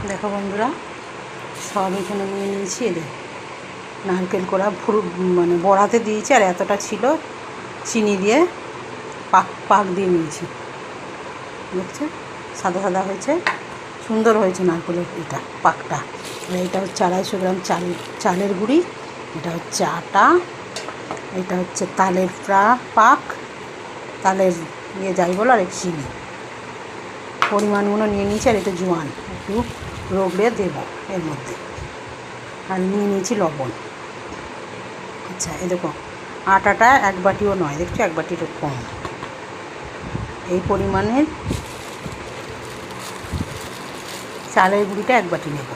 দেখো বন্ধুরা, সব এখানে নিয়ে নিয়েছি। এদের নারকেল কোড়া মানে বড়াতে দিয়েছি, আর এতটা ছিল চিনি দিয়ে পাক দিয়ে নিয়েছি। দেখছো সাদা সাদা হয়েছে, সুন্দর হয়েছে নারকেলের এটা পাকটা। আর এটা হচ্ছে 250 গ্রাম চালের গুঁড়ি, এটা হচ্ছে আটা, এটা হচ্ছে তালের পাক, তালের যাই বলো, আর চিনি পরিমাণগুলো নিয়ে নিয়েছি। আর এটা জোয়ান একটু রগড়ে দেবো এর মধ্যে। আর নিয়ে নিয়েছি লবণ। আচ্ছা, এ দেখো আটাটা 1 বাটিও নয়, দেখছো 1 বাটির কম। এই পরিমাণের চালের গুঁড়িটা 1 বাটি নেব।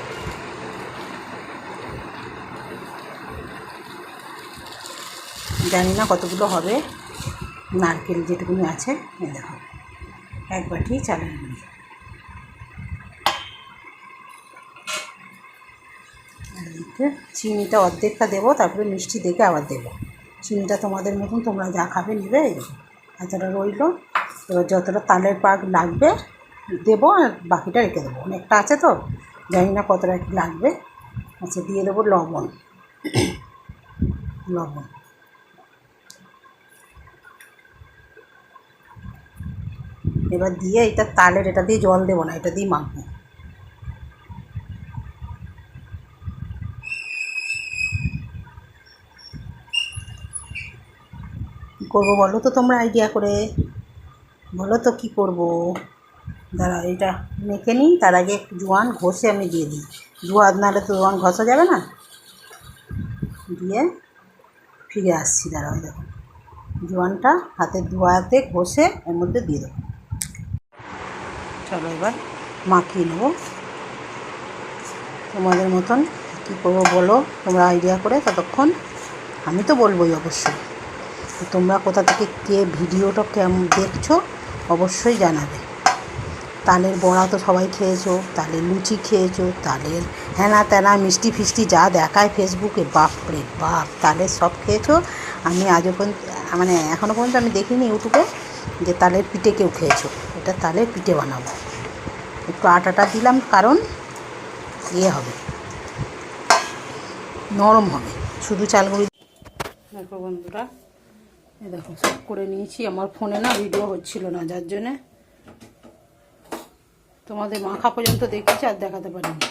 জানি না কতগুলো হবে, নারকেল যেটুকুনি আছে। এই দেখো 1 বাটি চালের গুঁড়ি। চিনিটা অর্ধেকটা দেবো, তারপরে মিষ্টি দেখে আবার দেবো। চিনিটা তোমাদের মতন, তোমরা যা খাবে নেবে। এতটা রইল। এবার যতটা তালের পাক লাগবে দেবো, আর বাকিটা রেখে দেবো। অনেকটা আছে তো, জানি না কতটা কী লাগবে। আচ্ছা, দিয়ে দেবো লবণ। এবার দিয়ে এটা তালের, এটা দিয়ে জল দেবো না, এটা দিয়ে মাখবো। কী করবো বলো তো তোমরা, আইডিয়া করে বলো তো কী করবো। দাঁড়া, এটা মেখে নিই, তার আগে একটু জোয়ান ঘষে আমি দিয়ে দিই। জোয়ান নাহলে তো জোয়ান ঘষা যাবে না। দিয়ে ফিরে আসছি, দাঁড়াও। দেখো জোয়ানটা হাতের ধোয়াতে ঘষে এর মধ্যে দিয়ে দেবো। চলো এবার মাখিয়ে নেবো। তোমাদের মতন কী করবো বলো তোমরা আইডিয়া করে। ততক্ষণ আমি তো বলবোই অবশ্যই। তোমরা কোথা থেকে কে ভিডিওটা কেমন দেখছো অবশ্যই জানাবে। তালের বড়া তো সবাই খেয়েছো, তালের লুচি খেয়েছো, তালের হ্যানা ত্যানা মিষ্টি ফিষ্টি যা দেখায় ফেসবুকে, বাপরে বাপ, তালের সব খেয়েছো। আমি আজও পর্যন্ত, মানে এখনও পর্যন্ত আমি দেখিনি ইউটিউবে যে তালের পিঠে কেউ খেয়েছো। এটা তালের পিঠে বানাবো। একটু আটাটা দিলাম কারণ হবে, নরম হবে, শুধু চালগুঁড়ি। দেখো বন্ধুরা, দেখো সব করে নিয়েছি। আমার ফোনে না ভিডিও হচ্ছিল না, যার জন্যে তোমাদের মাখা পর্যন্ত দেখেছি, আর দেখাতে পারিনি।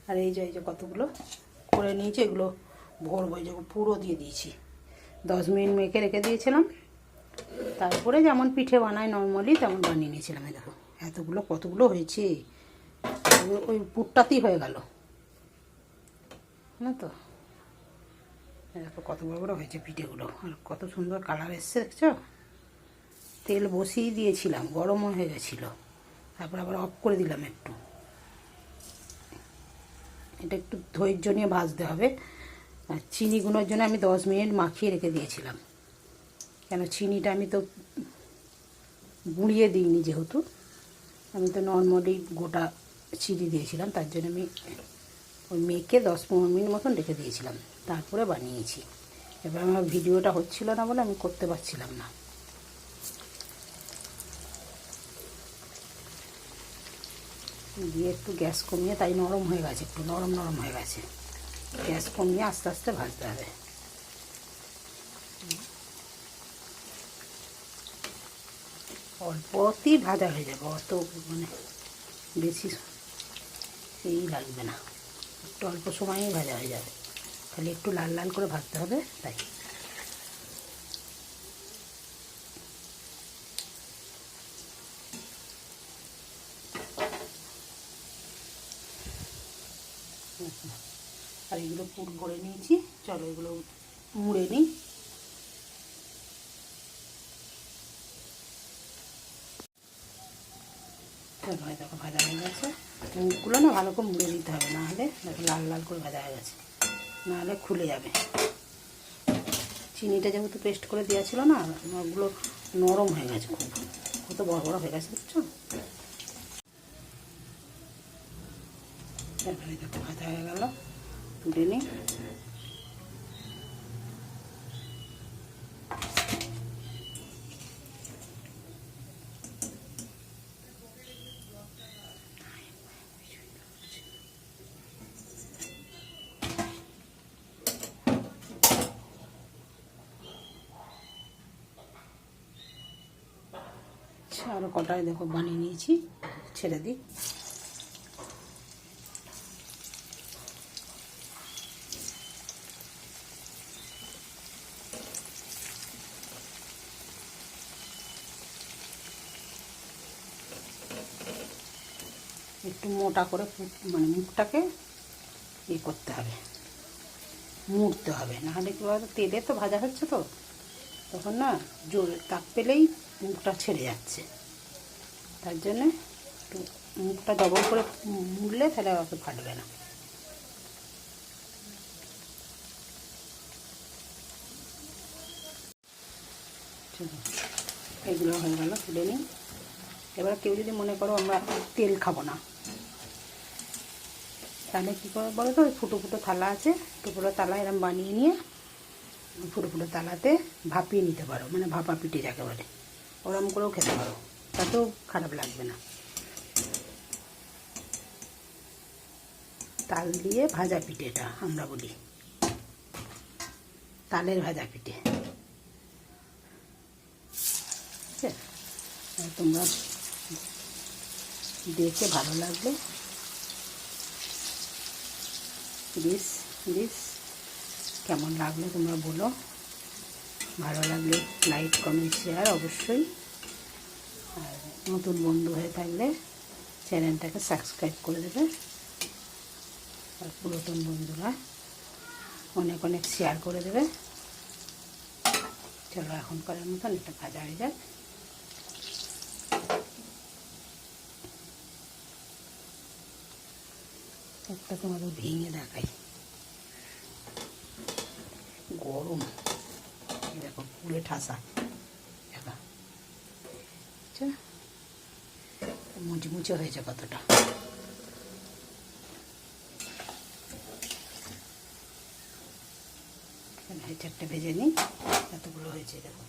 আর এই যে কতগুলো করে নিয়েছি, এগুলো ভরবো। এই যে পুরো দিয়ে দিয়েছি। 10 মিনিট মেখে রেখে দিয়েছিলাম, তারপরে যেমন পিঠে বানাই নর্মালি তেমন বানিয়ে নিয়েছিলাম। এই দেখো এতগুলো কতগুলো হয়েছে, ওই পুরটাতেই হয়ে গেল না তো। দেখো কত বড় বড় হয়েছে পিঠেগুলো, আর কত সুন্দর কালার এসছে, দেখছো। তেল বসিয়ে দিয়েছিলাম, গরমও হয়ে গেছিলো, তারপর আবার অফ করে দিলাম একটু। এটা একটু ধৈর্য নিয়ে ভাজতে হবে। আর চিনি গুঁড়োর জন্য আমি 10 মিনিট মাখিয়ে রেখে দিয়েছিলাম, কেন চিনিটা আমি তো গুঁড়িয়ে দিইনি, যেহেতু আমি তো নর্মালি গোটা চিনি দিয়েছিলাম, তার জন্য আমি ওই মেখে 10-15 মিনিট মতন রেখে দিয়েছিলাম, তারপরে বানিয়েছি। এবার আমার ভিডিওটা হচ্ছিল না বলে আমি করতে পারছিলাম না। দিয়ে একটু গ্যাস কমিয়ে, তাই নরম হয়ে গেছে, একটু নরম হয়ে গেছে। গ্যাস কমিয়ে আস্তে আস্তে ভাজতে হবে। অল্পতেই ভাজা হয়ে যাবে, অত মানে বেশি এই লাগবে না, একটু অল্প সময়েই ভাজা হয়ে যাবে। খালি একটু লাল লাল করে ভাজতে হবে, তাই। আর এগুলো পুর ভরে নিয়েছি, চলো এগুলো মুড়ে নিই। চলো, দেখো ভাজা হয়ে গেছে। মুখগুলো না ভালো করে মুড়ে দিতে হবে, নাহলে দেখো লাল লাল করে ভাজা হয়ে গেছে, নাহলে খুলে যাবে। চিনিটা যেহেতু পেস্ট করে দেওয়া ছিল না, ওগুলো নরম হয়ে গেছে, খুব কত বড় বড় হয়ে গেছে, বুঝছো। তারপরে দেখো ভাজা হয়ে গেল, তুলে নিই। আরও কটায় দেখো বানিয়ে নিয়েছি, ছেড়ে দিই। একটু মোটা করে মানে মুখটাকে ইয়ে করতে হবে, মুড়তে হবে, নাহলে কি বলতো তেলে তো ভাজা হচ্ছে, তো তখন না জোরে তাপ পেলেই মুখটা ছেড়ে যাচ্ছে। তার জন্যে একটু মুখটা ডবল করে মুড়লে তাহলে অত ফাটবে না। চলো, এগুলো হয়ে গেল, তুলে নিই। এবার কেউ যদি মনে করো আমরা তেল খাবো না, তাহলে কী করে বলো তো, ওই ফুটো ফুটো থালা আছে, ফুটো থালা এরম বানিয়ে নিয়ে ফুটো ফুটো থালাতে ভাপিয়ে নিতে পারো, মানে ভাপা পিঠে যাকে বলে, ওরম করেও খেতে পারো, তাতেও খারাপ লাগবে না। তাল দিয়ে ভাজা পিঠেটা আমরা বলি, তালের ভাজা পিঠে। ঠিক আছে, তোমরা দেখে ভালো লাগবে, প্লিজ প্লিজ কেমন লাগলো তোমরা বলো। ভালো লাগলে লাইক কমেন্ট শেয়ার অবশ্যই। আর নতুন বন্ধু হয়ে থাকলে চ্যানেলটাকে সাবস্ক্রাইব করে দেবে। আর পুরাতন বন্ধুরা অনেক অনেক শেয়ার করে দেবে। চলো এখন করার মতন একটা ভাজা হয়ে যাক। একটা তোমাদের ভেঙে দেখাই, গরম, দেখো পুরে ঠাসা, দেখা আচ্ছা মুচমুচে হয়েছে কতটা। চারটে ভেজে নিই, এতগুলো হয়েছে দেখো।